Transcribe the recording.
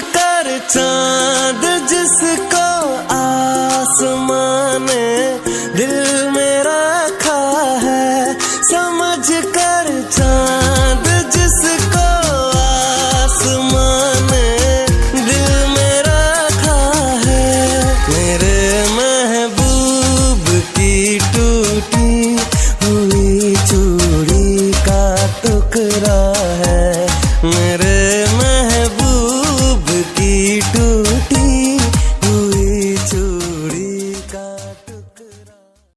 कर चांद जिसको आसमान ने दिल में रखा है, समझ कर चांद जिसको आसमान ने दिल में रखा है। मेरे महबूब की टूटी हुई चूड़ी का टुकड़ा है।